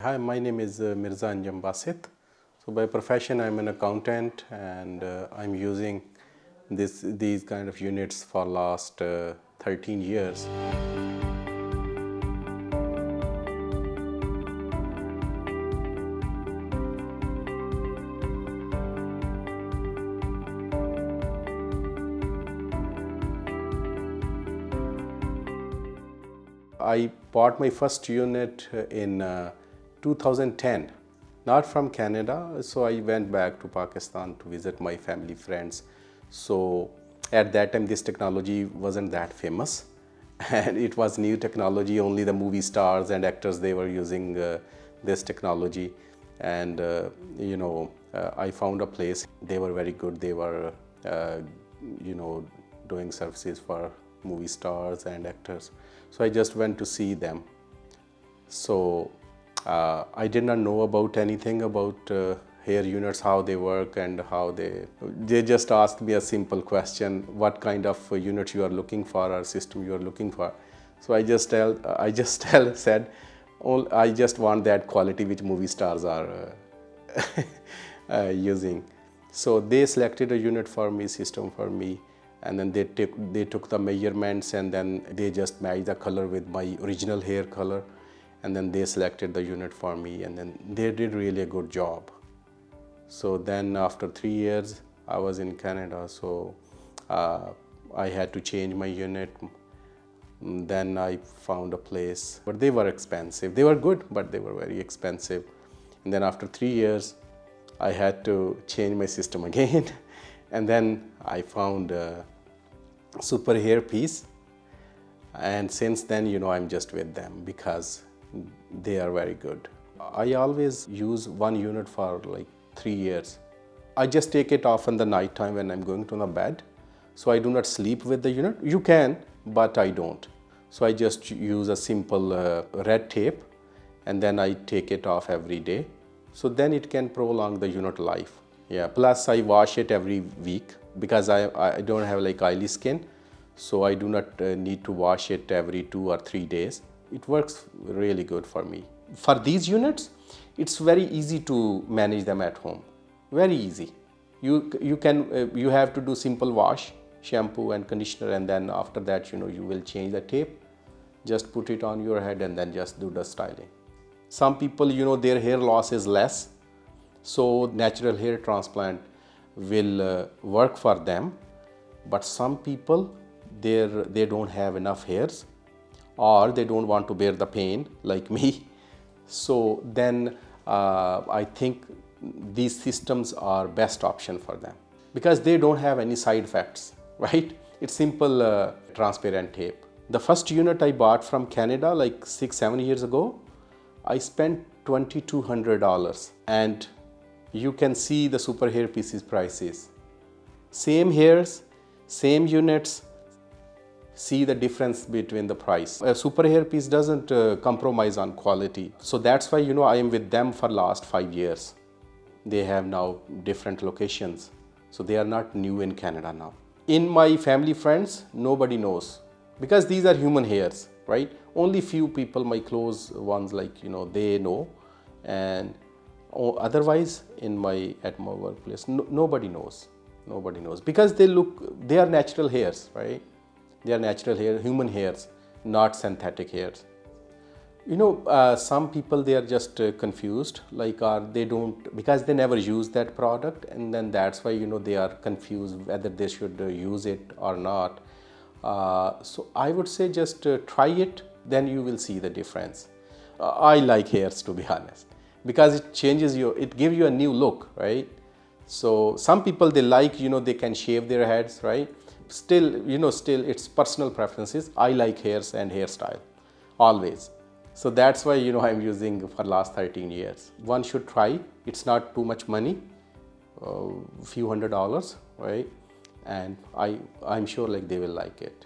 Hi, my name is Mirza Basit. So by profession, I'm an accountant, and I'm using these kind of units for last 13 years. I bought my first unit in 2010, not from Canada. So I went back to Pakistan to visit my family friends. So at that time, this technology wasn't that famous, and it was new technology. Only the movie stars and actors, they were using this technology. And I found a place. They were very good. They were doing services for movie stars and actors. So I just went to see them. So I did not know about anything about hair units, how they work and how they just asked me a simple question: what kind of unit you are looking for or system you are looking for. So I just said, oh, I just want that quality which movie stars are using. So they selected a unit for me, system for me, and then they took the measurements, and then they just matched the color with my original hair color, and then they selected the unit for me, and then they did really a good job. So then after 3 years, I was in Canada, so I had to change my unit. Then I found a place, but they were expensive. They were good, but they were very expensive. And then after 3 years, I had to change my system again. And then I found Superhairpieces, and since then, I'm just with them because they are very good. I always use one unit for like 3 years. I just take it off in the night time when I'm going to the bed. So I do not sleep with the unit. You can, but I don't. So I just use a simple red tape, and then I take it off every day. So then it can prolong the unit life. Yeah, plus I wash it every week because I don't have like oily skin. So I do not need to wash it every 2 or 3 days. It works really good for me. For these units, it's very easy to manage them at home. Very easy. You have to do simple wash, shampoo and conditioner, and then after that, you will change the tape. Just put it on your head and then just do the styling. Some people, their hair loss is less. So natural hair transplant will work for them, but some people, they don't have enough hairs, or they don't want to bear the pain like me. So then I think these systems are best option for them because they don't have any side effects, right? It's simple transparent tape. The first unit I bought from Canada like 6-7 years ago, I spent $2,200, and you can see the Superhairpieces prices. Same hairs, same units. See the difference between the price. A Superhairpiece doesn't compromise on quality. So that's why, I am with them for last 5 years. They have now different locations. So they are not new in Canada now. In my family friends, nobody knows because these are human hairs, right? Only few people, my close ones, like, they know. And otherwise at my workplace, nobody knows. Nobody knows because they are natural hairs, right? They are natural hair, human hairs, not synthetic hairs. Some people, they are just confused, they don't, because they never use that product, and then that's why, they are confused whether they should use it or not. So I would say just try it, then you will see the difference. I like hairs, to be honest, because it changes it gives you a new look, right? So some people, they like, they can shave their heads, right? Still it's personal preferences. I like hairs and hairstyle always. So that's why, I'm using for last 13 years. One should try. It's not too much money, few $100s, right? And I'm sure like they will like it.